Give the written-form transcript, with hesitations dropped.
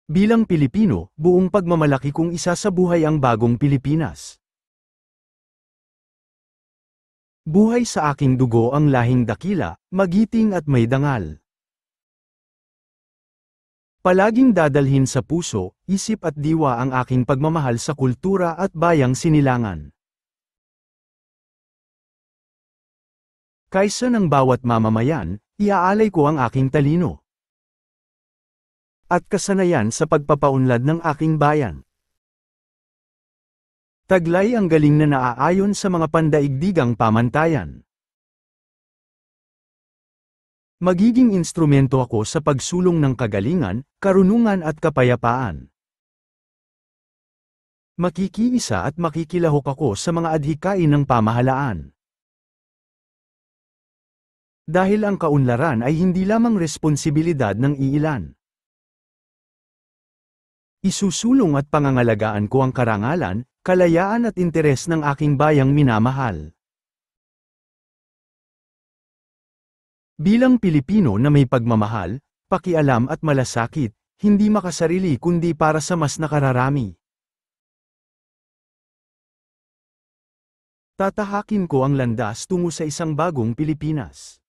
Bilang Pilipino, buong pagmamalaki kong isa sa buhay ang bagong Pilipinas. Buhay sa aking dugo ang lahing dakila, magiting at may dangal. Palaging dadalhin sa puso, isip at diwa ang aking pagmamahal sa kultura at bayang sinilangan. Kaysa ng bawat mamamayan, iaalay ko ang aking talino at kasanayan sa pagpapaunlad ng aking bayan. Taglay ang galing na naaayon sa mga pandaigdigang pamantayan. Magiging instrumento ako sa pagsulong ng kagalingan, karunungan at kapayapaan. Makikiisa at makikilahok ako sa mga adhikain ng pamahalaan. Dahil ang kaunlaran ay hindi lamang responsibilidad ng iilan. Isusulong at pangangalagaan ko ang karangalan, kalayaan at interes ng aking bayang minamahal. Bilang Pilipino na may pagmamahal, pakialam at malasakit, hindi makasarili kundi para sa mas nakararami. Tatahakin ko ang landas tungo sa isang bagong Pilipinas.